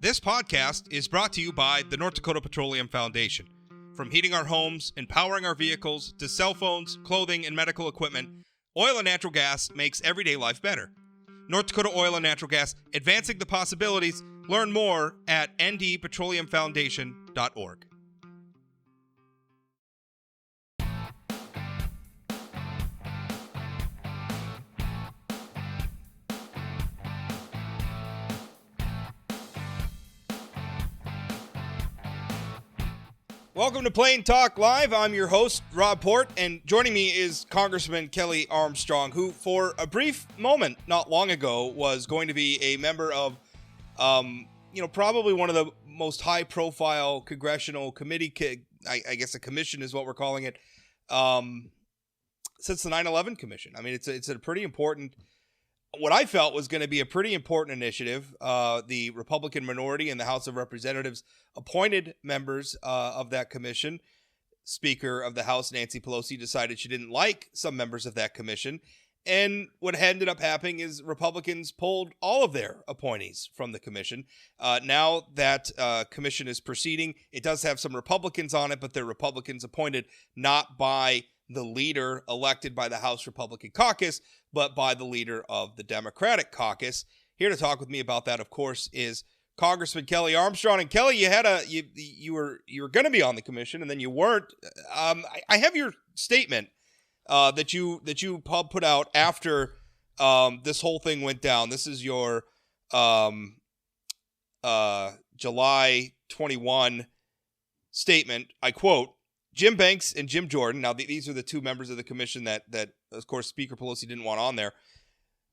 This podcast is brought to you by the North Dakota Petroleum Foundation. From heating our homes and powering our vehicles to cell phones, clothing, and medical equipment, oil and natural gas makes everyday life better. North Dakota Oil and Natural Gas, advancing the possibilities. Learn more at ndpetroleumfoundation.org. Welcome to Plain Talk Live. I'm your host, Rob Port, and joining me is Congressman Kelly Armstrong, who for a brief moment not long ago was going to be a member of, probably one of the most high-profile congressional committee, I guess a commission is what we're calling it, since the 9/11 Commission. I mean, it's a pretty important, what I felt was going to be a pretty important initiative. The Republican minority in the House of Representatives appointed members of that commission. Speaker of the House, Nancy Pelosi, decided she didn't like some members of that commission. And what ended up happening is Republicans pulled all of their appointees from the commission. Now that commission is proceeding, it does have some Republicans on it, but they're Republicans appointed not by the leader elected by the House Republican Caucus, but by the leader of the Democratic Caucus. Here to talk with me about that, of course, is Congressman Kelly Armstrong. And Kelly, you were going to be on the commission, and then you weren't. I have your statement that you put out after this whole thing went down. This is your July 21 statement. I quote, Jim Banks and Jim Jordan. Now, these are the two members of the commission that, of course, Speaker Pelosi didn't want on there.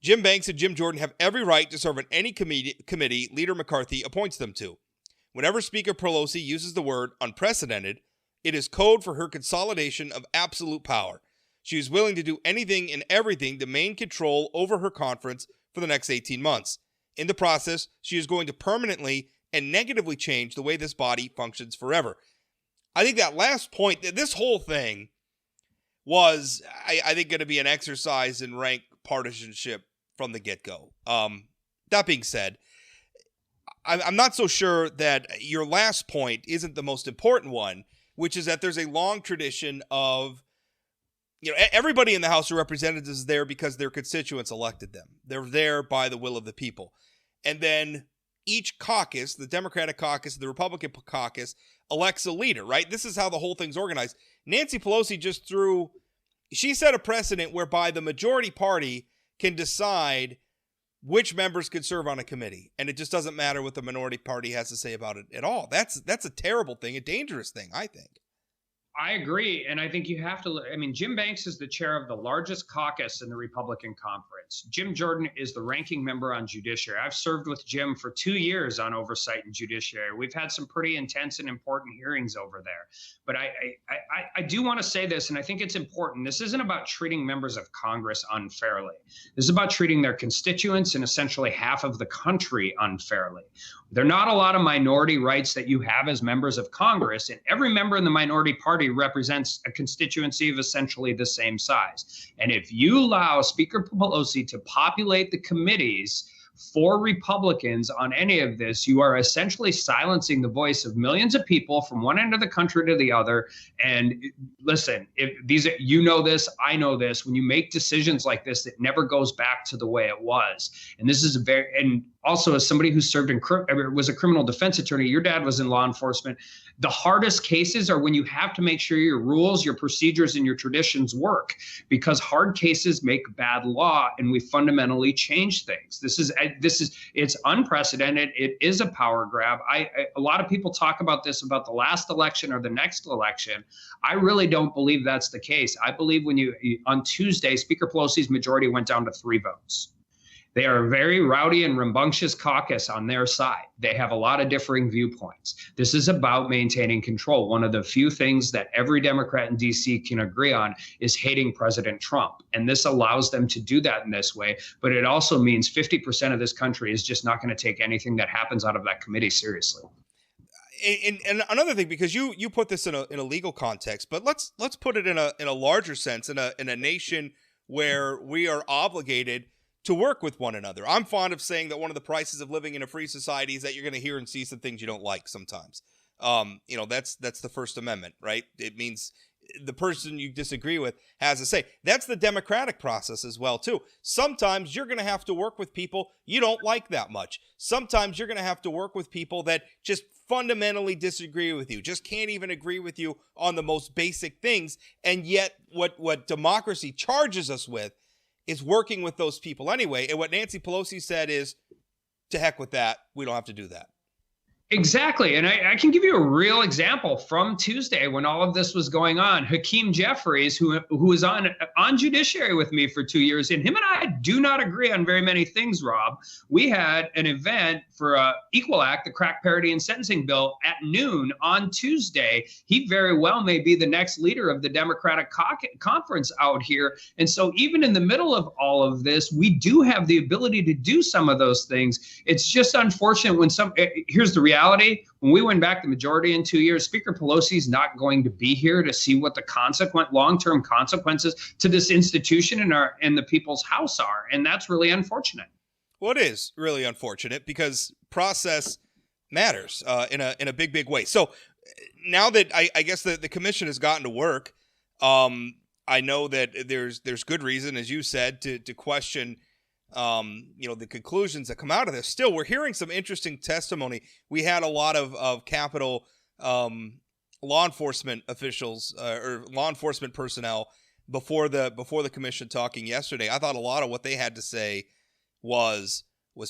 Jim Banks and Jim Jordan have every right to serve on any committee Leader McCarthy appoints them to. Whenever Speaker Pelosi uses the word unprecedented, it is code for her consolidation of absolute power. She is willing to do anything and everything to maintain control over her conference for the next 18 months. In the process, she is going to permanently and negatively change the way this body functions forever. I think that last point, this whole thing was, I think, going to be an exercise in rank partisanship from the get-go. That being said, I'm not so sure that your last point isn't the most important one, which is that there's a long tradition of, everybody in the House of Representatives is there because their constituents elected them. They're there by the will of the people. And then each caucus, the Democratic caucus, the Republican caucus, elects a leader, right? This is how the whole thing's organized. Nancy Pelosi she set a precedent whereby the majority party can decide which members can serve on a committee. And it just doesn't matter what the minority party has to say about it at all. That's a terrible thing, a dangerous thing, I think. I agree. And I think you have to, Jim Banks is the chair of the largest caucus in the Republican conference. Jim Jordan is the ranking member on judiciary. I've served with Jim for 2 years on oversight and judiciary. We've had some pretty intense and important hearings over there. But I do want to say this, and I think it's important. This isn't about treating members of Congress unfairly. This is about treating their constituents and essentially half of the country unfairly. There are not a lot of minority rights that you have as members of Congress, and every member in the minority party represents a constituency of essentially the same size. And if you allow Speaker Pelosi to populate the committees for Republicans on any of this, you are essentially silencing the voice of millions of people from one end of the country to the other. And listen, if this, I know this, when you make decisions like this, it never goes back to the way it was. And this is and also as somebody who served was a criminal defense attorney, your dad was in law enforcement. The hardest cases are when you have to make sure your rules, your procedures, and your traditions work, because hard cases make bad law, and we fundamentally change things. It's unprecedented. It is a power grab. A lot of people talk about this, about the last election or the next election. I really don't believe that's the case. I believe on Tuesday, Speaker Pelosi's majority went down to 3 votes. They are a very rowdy and rambunctious caucus on their side. They have a lot of differing viewpoints. This is about maintaining control. One of the few things that every Democrat in D.C. can agree on is hating President Trump. And this allows them to do that in this way. But it also means 50% of this country is just not going to take anything that happens out of that committee seriously. And another thing, because you put this in a legal context, but let's put it in a larger sense, in a nation where we are obligated to work with one another. I'm fond of saying that one of the prices of living in a free society is that you're going to hear and see some things you don't like sometimes. That's the First Amendment, right? It means the person you disagree with has a say. That's the democratic process as well, too. Sometimes you're going to have to work with people you don't like that much. Sometimes you're going to have to work with people that just fundamentally disagree with you, just can't even agree with you on the most basic things. And yet what democracy charges us with is working with those people anyway. And what Nancy Pelosi said is, to heck with that. We don't have to do that. Exactly. And I can give you a real example from Tuesday when all of this was going on. Hakeem Jeffries, who was on Judiciary with me for 2 years, and him and I do not agree on very many things, Rob. We had an event for Equal Act, the crack parity and sentencing bill, at noon on Tuesday. He very well may be the next leader of the Democratic conference out here. And so even in the middle of all of this, we do have the ability to do some of those things. It's just unfortunate when here's the reality. When we win back the majority in 2 years, Speaker Pelosi is not going to be here to see what the long-term consequences to this institution and the people's house are. And that's really unfortunate. Well, it is really unfortunate because process matters in a big, big way. So now that I guess the commission has gotten to work, I know that there's good reason, as you said, to question the conclusions that come out of this. Still, we're hearing some interesting testimony. We had a lot of Capitol law enforcement officials or law enforcement personnel before the commission talking yesterday. I thought a lot of what they had to say was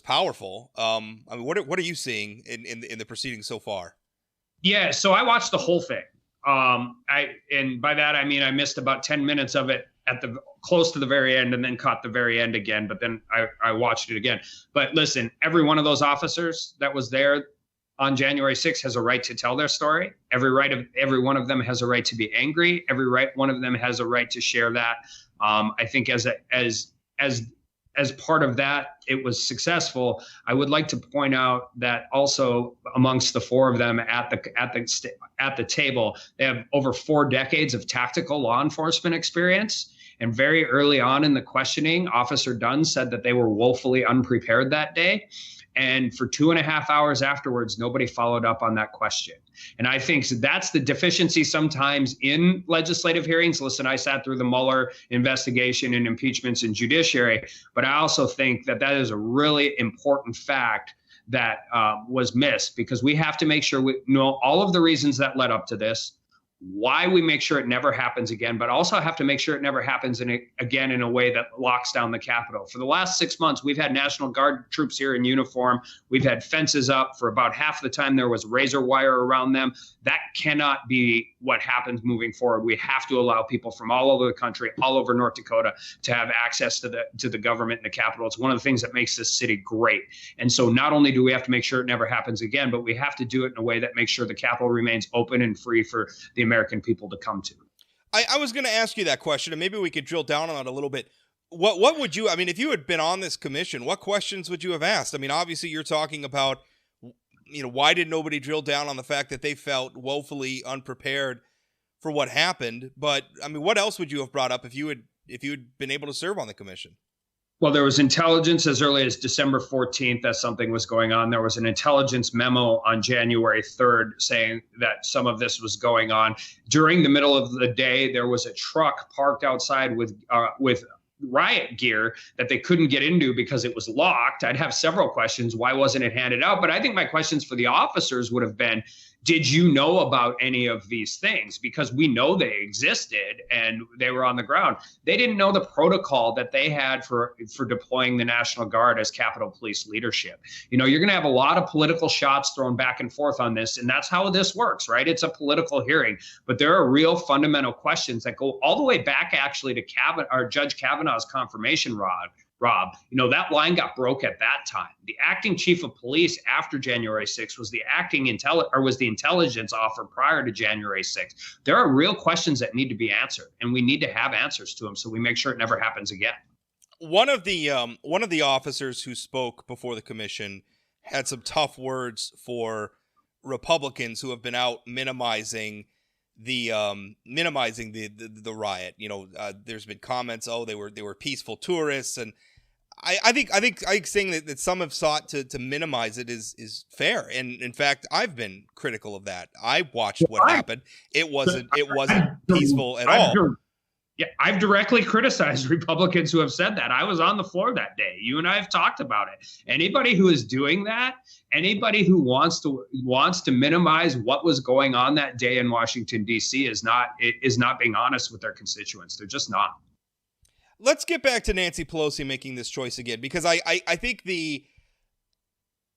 powerful. I mean, what are you seeing in the proceedings so far? Yeah, so I watched the whole thing. And by that I mean I missed about 10 minutes of it at the close to the very end and then caught the very end again, but then I watched it again. But listen, every one of those officers that was there on January 6th has a right to tell their story. Every one of them has a right to be angry. One of them has a right to share that. I think as part of that, it was successful. I would like to point out that also amongst the four of them at the table, they have over 4 decades of tactical law enforcement experience. And very early on in the questioning, Officer Dunn said that they were woefully unprepared that day. And for 2.5 hours afterwards, nobody followed up on that question. And I think that's the deficiency sometimes in legislative hearings. Listen, I sat through the Mueller investigation and impeachments in judiciary, but I also think that is a really important fact that was missed, because we have to make sure we know all of the reasons that led up to this, why we make sure it never happens again, but also have to make sure it never happens again in a way that locks down the Capitol. For the last 6 months, we've had National Guard troops here in uniform. We've had fences up. For about half the time, there was razor wire around them. That cannot be what happens moving forward. We have to allow people from all over the country, all over North Dakota, to have access to the government and the Capitol. It's one of the things that makes this city great. And so not only do we have to make sure it never happens again, but we have to do it in a way that makes sure the Capitol remains open and free for the American people to come to. I was going to ask you that question, and maybe we could drill down on it a little bit. What would you, I mean, if you had been on this commission, what questions would you have asked? I mean, obviously you're talking about, why did nobody drill down on the fact that they felt woefully unprepared for what happened? But I mean, what else would you have brought up if you had been able to serve on the commission? Well, there was intelligence as early as December 14th that something was going on. There was an intelligence memo on January 3rd saying that some of this was going on. During the middle of the day, there was a truck parked outside with riot gear that they couldn't get into because it was locked. I'd have several questions. Why wasn't it handed out? But I think my questions for the officers would have been, did you know about any of these things? Because we know they existed and they were on the ground. They didn't know the protocol that they had for deploying the National Guard as Capitol Police leadership. You're going to have a lot of political shots thrown back and forth on this, and that's how this works, right? It's a political hearing, but there are real fundamental questions that go all the way back actually to Judge Kavanaugh's confirmation, Rob, that line got broke at that time. The acting chief of police after January 6th was the intelligence offer prior to January 6th. There are real questions that need to be answered, and we need to have answers to them so we make sure it never happens again. One of the officers who spoke before the commission had some tough words for Republicans who have been out minimizing the riot. There's been comments, they were peaceful tourists, and I think saying that some have sought to minimize it is fair, and in fact, I've been critical of that. I watched what happened. It wasn't peaceful at all. Yeah, I've directly criticized Republicans who have said that. I was on the floor that day. You and I have talked about it. Anybody who is doing that, anybody who wants to minimize what was going on that day in Washington, D.C. is not being honest with their constituents. They're just not. Let's get back to Nancy Pelosi making this choice again, because I think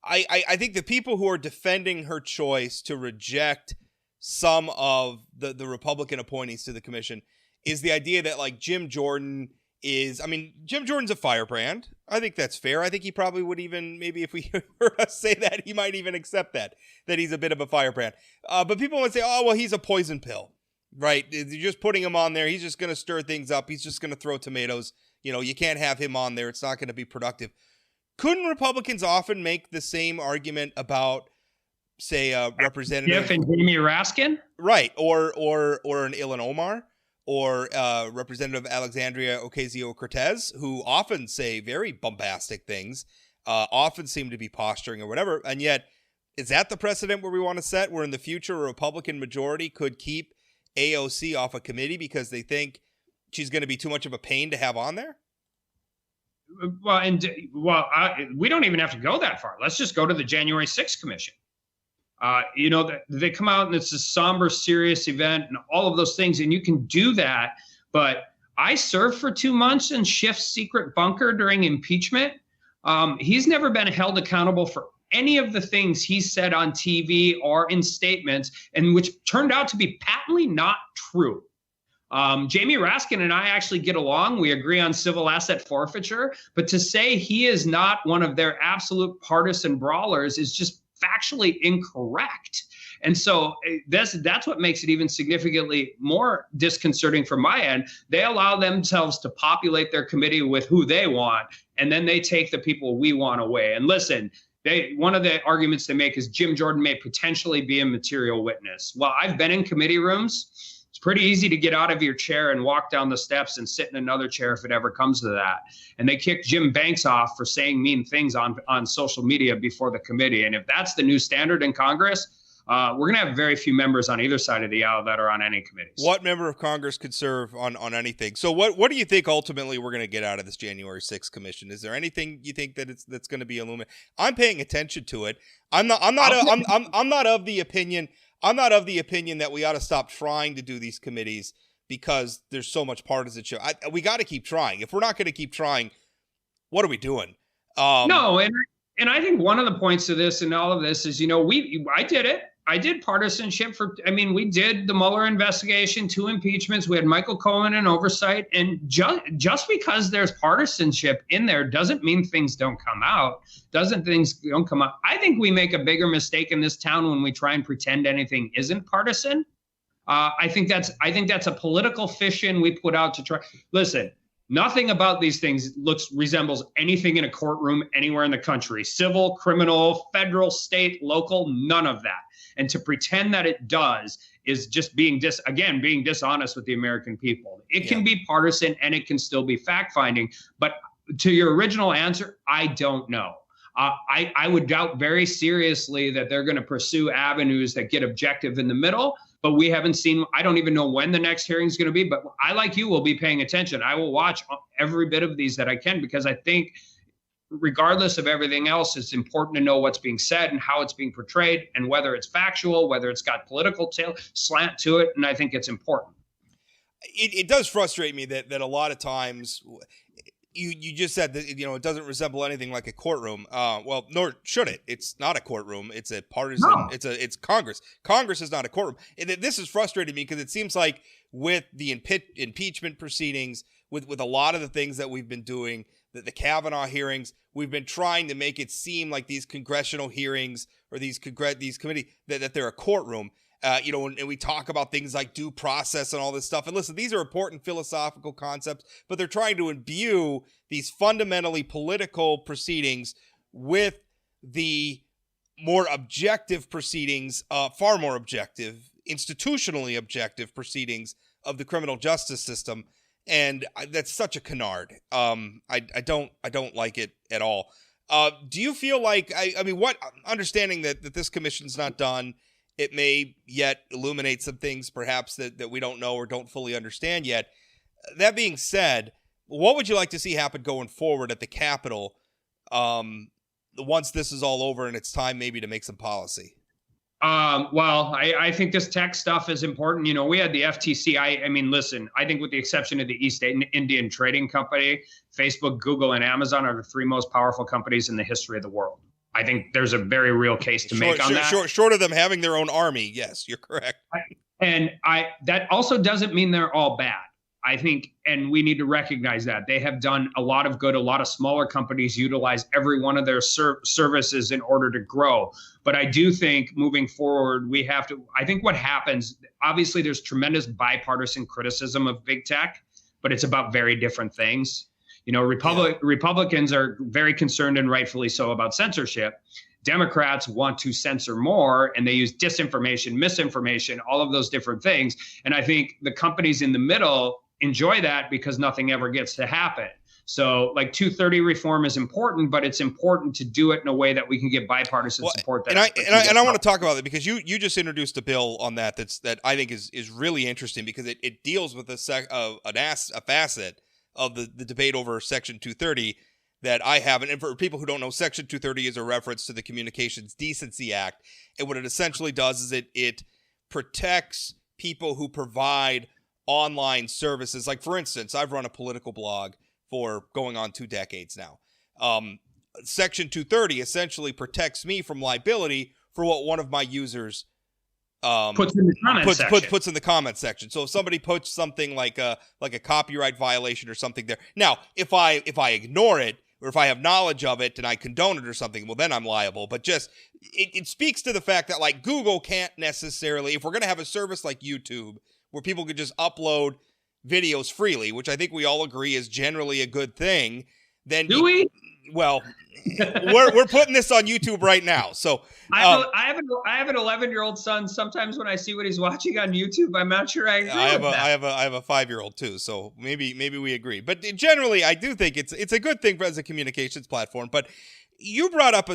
I think the people who are defending her choice to reject some of the Republican appointees to the commission is the idea that, like, Jim Jordan's a firebrand. I think that's fair. I think he probably would even, maybe if we heard us say that, he might even accept that he's a bit of a firebrand. But people would say, oh, well, he's a poison pill, right? You're just putting him on there. He's just going to stir things up. He's just going to throw tomatoes. You can't have him on there. It's not going to be productive. Couldn't Republicans often make the same argument about, say, Representative Jeff and Jamie Raskin? Right. Or an Ilhan Omar? Or Representative Alexandria Ocasio-Cortez, who often say very bombastic things, often seem to be posturing or whatever. And yet, is that the precedent where we want to set, where in the future a Republican majority could keep AOC off a committee because they think she's going to be too much of a pain to have on there? We don't even have to go that far. Let's just go to the January 6th Commission. They come out and it's a somber, serious event and all of those things, and you can do that. But I served for 2 months in Schiff's secret bunker during impeachment. He's never been held accountable for any of the things he said on TV or in statements, and which turned out to be patently not true. Jamie Raskin and I actually get along. We agree on civil asset forfeiture, but to say he is not one of their absolute partisan brawlers is just factually incorrect. And so that's what makes it even significantly more disconcerting from my end. They allow themselves to populate their committee with who they want, and then they take the people we want away. And listen, one of the arguments they make is Jim Jordan may potentially be a material witness. Well, I've been in committee rooms. It's pretty easy to get out of your chair and walk down the steps and sit in another chair if it ever comes to that. And they kicked Jim Banks off for saying mean things on social media before the committee. And if that's the new standard in Congress, we're going to have very few members on either side of the aisle that are on any committees. What member of Congress could serve on anything? So what do you think ultimately we're going to get out of this January 6th commission? Is there anything you think that's going to be illuminated? I'm paying attention to it. I'm not of the opinion that we ought to stop trying to do these committees because there's so much partisanship. We got to keep trying. If we're not going to keep trying, what are we doing? No, and I think one of the points of this and all of this is, I did it. I did partisanship we did the Mueller investigation, 2 impeachments. We had Michael Cohen in oversight. And just because there's partisanship in there doesn't mean things don't come out. I think we make a bigger mistake in this town when we try and pretend anything isn't partisan. I think that's a political fiction we put out to try. Listen, nothing about these things resembles anything in a courtroom anywhere in the country. Civil, criminal, federal, state, local, none of that. And to pretend that it does is just being dishonest with the American people. It can be partisan and it can still be fact-finding. But to your original answer, I don't know. I would doubt very seriously that they're going to pursue avenues that get objective in the middle. But we haven't seen, I don't even know when the next hearing is going to be. But I, like you, will be paying attention. I will watch every bit of these that I can, because I think regardless of everything else, it's important to know what's being said and how it's being portrayed and whether it's factual, whether it's got political slant to it. And I think it's important. It does frustrate me that a lot of times you just said that, it doesn't resemble anything like a courtroom. Well, nor should it. It's not a courtroom. It's a partisan. No. It's Congress. Congress is not a courtroom. And this is frustrating me because it seems like with the impeachment proceedings, with a lot of the things that we've been doing, the Kavanaugh hearings, we've been trying to make it seem like these congressional hearings or these committee that they're a courtroom. And we talk about things like due process and all this stuff. And listen, these are important philosophical concepts, but they're trying to imbue these fundamentally political proceedings with the more objective proceedings, far more objective, institutionally objective proceedings of the criminal justice system. And that's such a canard. I don't like it at all. Do you feel like, I mean, what, understanding that this commission's not done, it may yet illuminate some things perhaps that we don't know or don't fully understand yet. That being said, what would you like to see happen going forward at the Capitol once this is all over and it's time maybe to make some policy? Well, I think this tech stuff is important. You know, we had the FTC. I mean, listen, I think with the exception of the East Indian Trading Company, Facebook, Google, and Amazon are the three most powerful companies in the history of the world. I think there's a very real case to make on that. Short of them having their own army, yes, you're correct. That also doesn't mean they're all bad. I think, and we need to recognize that they have done a lot of good. A lot of smaller companies utilize every one of their services in order to grow. But I do think moving forward, we have to, I think what happens, obviously there's tremendous bipartisan criticism of big tech, but it's about very different things. You know, Republicans are very concerned, and rightfully so, about censorship. Democrats want to censor more, and they use disinformation, misinformation, all of those different things. And I think the companies in the middle enjoy that because nothing ever gets to happen. So like 230 reform is important, but it's important to do it in a way that we can get bipartisan support. And I want to talk about it because you just introduced a bill on that that I think is really interesting because it deals with a facet of the debate over Section 230 that I haven't. And for people who don't know, Section 230 is a reference to the Communications Decency Act. And what it essentially does is it protects people who provide online services. Like, for instance, I've run a political blog for going on 2 decades now. Section 230 essentially protects me from liability for what one of my users puts in the comment section. So if somebody puts something like a copyright violation or something there. Now, if I ignore it, or if I have knowledge of it and I condone it or something, well, then I'm liable. But just, it speaks to the fact that, like, Google can't necessarily, if we're going to have a service like YouTube where people could just upload videos freely, which I think we all agree is generally a good thing, then we? Well, we're putting this on YouTube right now. So I have an 11-year-old son. Sometimes when I see what he's watching on YouTube, I'm not sure I agree with that. I have a 5-year-old too. So maybe we agree. But generally, I do think it's a good thing as a communications platform. But you brought up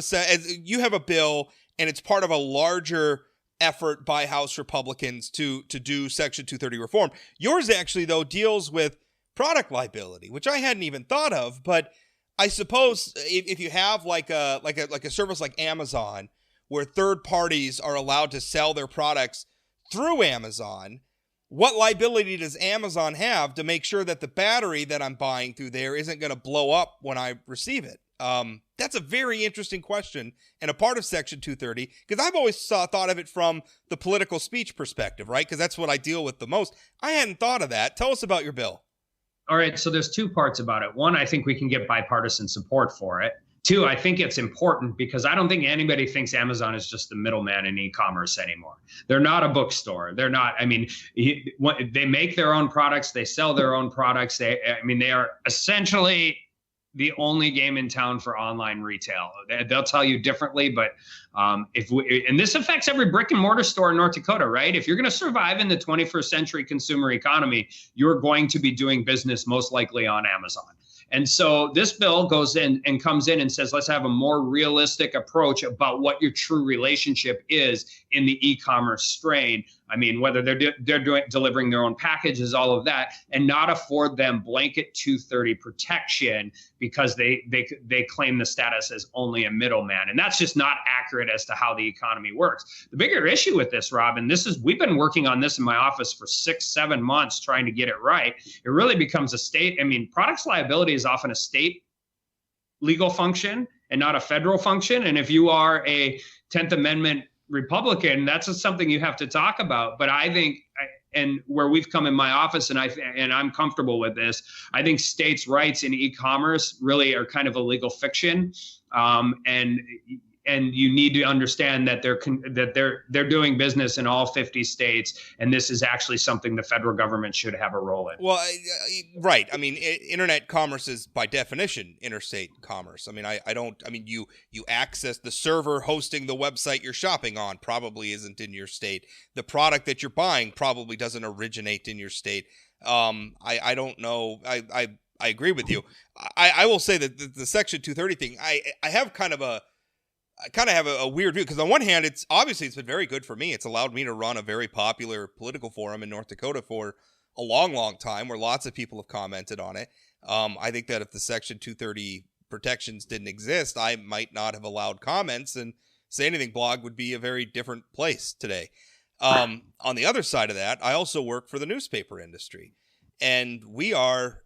you have a bill, and it's part of a larger effort by House Republicans to do Section 230 reform. Yours actually, though, deals with product liability, which I hadn't even thought of. But I suppose if you have like a service like Amazon, where third parties are allowed to sell their products through Amazon, what liability does Amazon have to make sure that the battery that I'm buying through there isn't going to blow up when I receive it? That's a very interesting question and a part of Section 230, because I've always thought of it from the political speech perspective, right? Because that's what I deal with the most. I hadn't thought of that. Tell us about your bill. All right, so there's 2 parts about it. One, I think we can get bipartisan support for it. 2, I think it's important because I don't think anybody thinks Amazon is just the middleman in e-commerce anymore. They're not a bookstore. They're not, I mean, they make their own products. They sell their own products. They are essentially the only game in town for online retail. They'll tell you differently, but and this affects every brick and mortar store in North Dakota, right? If you're going to survive in the 21st century consumer economy, you're going to be doing business most likely on Amazon. And so this bill goes in and comes in and says, let's have a more realistic approach about what your true relationship is in the e-commerce strain. I mean, whether they're delivering their own packages, all of that, and not afford them blanket 230 protection because they claim the status as only a middleman. And that's just not accurate as to how the economy works. The bigger issue with this, Rob, and we've been working on this in my office for 6-7 months trying to get it right. It really becomes a state. I mean, products liability is often a state legal function and not a federal function. And if you are a 10th Amendment Republican, that's something you have to talk about. But I think, and where we've come in my office, and I'm comfortable with this, I think states' rights in e-commerce really are kind of a legal fiction, and you need to understand that they're doing business in all 50 states, and this is actually something the federal government should have a role in. Well, right. I mean, internet commerce is by definition interstate commerce. I mean, you access the server hosting the website you're shopping on probably isn't in your state. The product that you're buying probably doesn't originate in your state. I don't know. I agree with you. I will say that the Section 230 thing, I kind of have a weird view, because on one hand, it's been very good for me. It's allowed me to run a very popular political forum in North Dakota for a long time, where lots of people have commented on it. I think that if the Section 230 protections didn't exist, I might not have allowed comments, and Say Anything blog would be a very different place today. On the other side of that, I also work for the newspaper industry, and our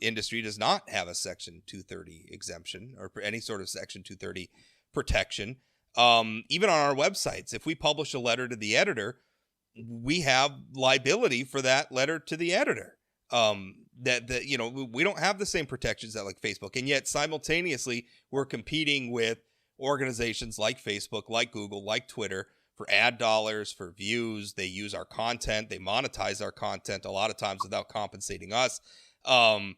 industry does not have a Section 230 exemption or any sort of Section 230 protection. Even on our websites, if we publish a letter to the editor, we have liability for that letter to the editor. We don't have the same protections that like Facebook, and yet simultaneously we're competing with organizations like Facebook, like Google, like Twitter for ad dollars, for views. They use our content, they monetize our content a lot of times without compensating us. I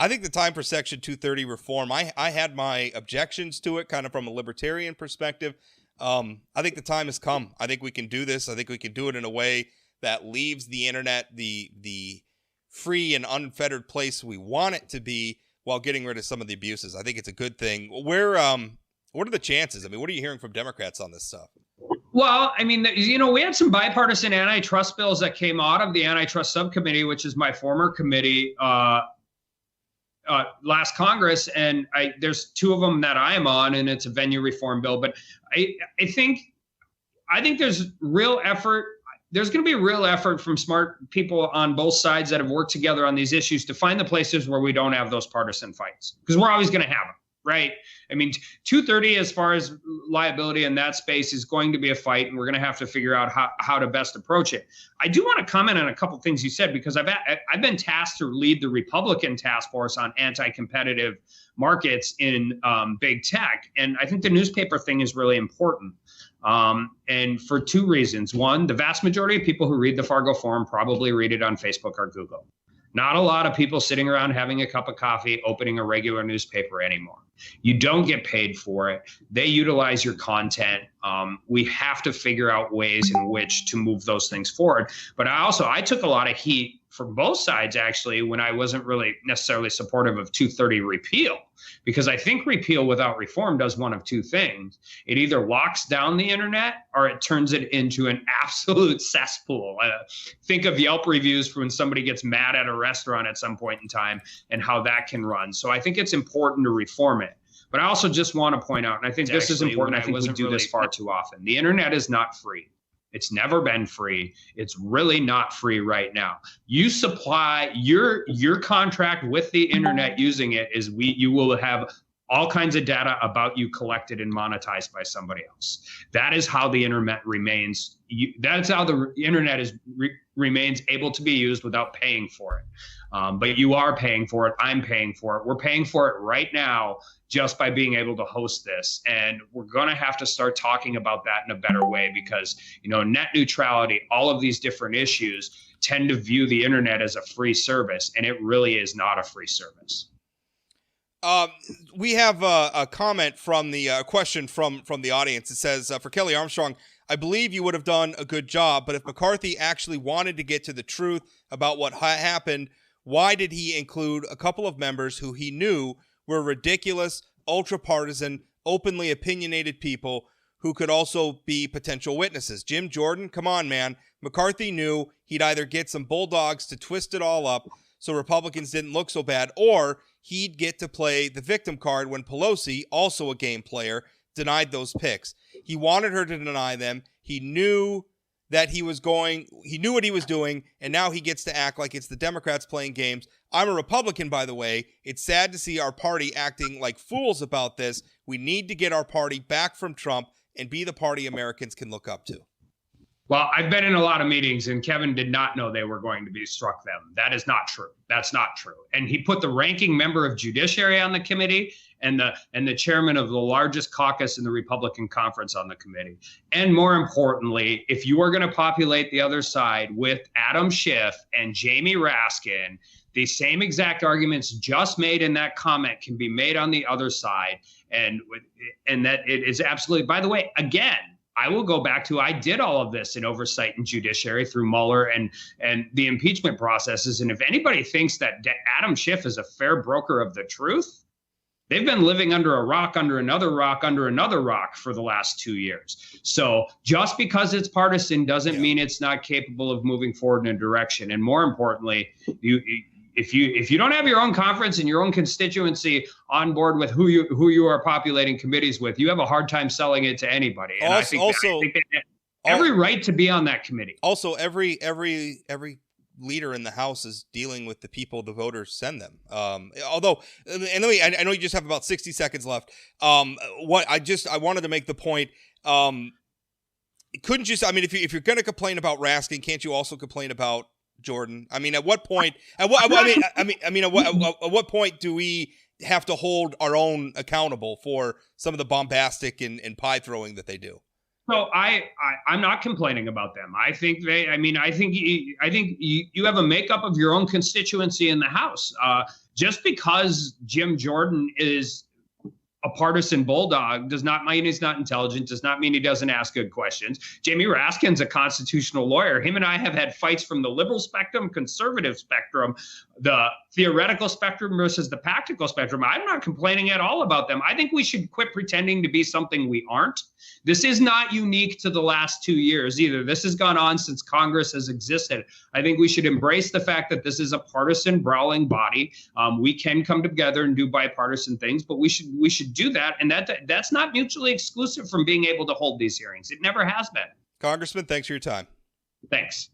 think the time for Section 230 reform, I had my objections to it kind of from a libertarian perspective. I think the time has come. I think we can do this. I think we can do it in a way that leaves the internet the free and unfettered place we want it to be, while getting rid of some of the abuses. I think it's a good thing. What are the chances? I mean, what are you hearing from Democrats on this stuff? Well, I mean, we had some bipartisan antitrust bills that came out of the antitrust subcommittee, which is my former committee, last Congress, and there's two of them that I'm on, and it's a venue reform bill. But I think there's real effort. There's going to be a real effort from smart people on both sides that have worked together on these issues to find the places where we don't have those partisan fights, because we're always going to have them. Right. I mean, 230 as far as liability in that space is going to be a fight, and we're going to have to figure out how to best approach it. I do want to comment on a couple of things you said, because I've been tasked to lead the Republican task force on anti-competitive markets in big tech. And I think the newspaper thing is really important. And for two reasons. One, the vast majority of people who read the Fargo Forum probably read it on Facebook or Google. Not a lot of people sitting around having a cup of coffee, opening a regular newspaper anymore. You don't get paid for it. They utilize your content. We have to figure out ways in which to move those things forward. But I took a lot of heat from both sides, actually, when I wasn't really necessarily supportive of 230 repeal, because I think repeal without reform does one of two things. It either locks down the internet or it turns it into an absolute cesspool. Think of Yelp reviews for when somebody gets mad at a restaurant at some point in time and how that can run. So I think it's important to reform it. But I also just want to point out, and I think this is important, I think we do this far too often. The internet is not free. It's never been free. It's really not free right now. You supply your contract with the internet using it is you will have all kinds of data about you collected and monetized by somebody else. That is how the internet remains. That's how the internet remains able to be used without paying for it. But you are paying for it. I'm paying for it. We're paying for it right now just by being able to host this. And we're going to have to start talking about that in a better way, because, net neutrality, all of these different issues tend to view the internet as a free service, and it really is not a free service. We have a comment from the question from the audience. It says, for Kelly Armstrong, I believe you would have done a good job, but if McCarthy actually wanted to get to the truth about what happened, why did he include a couple of members who he knew were ridiculous, ultra-partisan, openly opinionated people who could also be potential witnesses? Jim Jordan, come on, man. McCarthy knew he'd either get some bulldogs to twist it all up so Republicans didn't look so bad, or he'd get to play the victim card when Pelosi, also a game player, denied those picks. He wanted her to deny them. He knew that he knew what he was doing, and now he gets to act like it's the Democrats playing games. I'm a Republican, by the way. It's sad to see our party acting like fools about this. We need to get our party back from Trump and be the party Americans can look up to. Well, I've been in a lot of meetings, and Kevin did not know they were going to be struck them. That is not true. That's not true. And he put the ranking member of Judiciary on the committee and the chairman of the largest caucus in the Republican conference on the committee. And more importantly, if you are going to populate the other side with Adam Schiff and Jamie Raskin, the same exact arguments just made in that comment can be made on the other side. And that it is absolutely, by the way, again, I will go back to, I did all of this in oversight and judiciary through Mueller and the impeachment processes. And if anybody thinks that Adam Schiff is a fair broker of the truth, they've been living under a rock, under another rock, under another rock for the last 2 years. So just because it's partisan doesn't mean it's not capable of moving forward in a direction. And more importantly, if you don't have your own conference and your own constituency on board with who you are populating committees with, you have a hard time selling it to anybody. And I think they have every right to be on that committee. Also, every leader in the House is dealing with the people the voters send them. Although, and I know you just have about 60 seconds left. I wanted to make the point. Couldn't you? I mean, if you're going to complain about Raskin, can't you also complain about Jordan? I mean, at what point? At what point do we have to hold our own accountable for some of the bombastic and pie throwing that they do? So I'm not complaining about them. I think you have a makeup of your own constituency in the House. Just because Jim Jordan is a partisan bulldog does not mean he's not intelligent, does not mean he doesn't ask good questions. Jamie Raskin's a constitutional lawyer. Him and I have had fights from the liberal spectrum, conservative spectrum, the theoretical spectrum versus the practical spectrum. I'm not complaining at all about them. I think we should quit pretending to be something we aren't. This is not unique to the last 2 years either. This has gone on since Congress has existed. I think we should embrace the fact that this is a partisan brawling body. We can come together and do bipartisan things, but we should do that. And that's not mutually exclusive from being able to hold these hearings. It never has been. Congressman, thanks for your time. Thanks.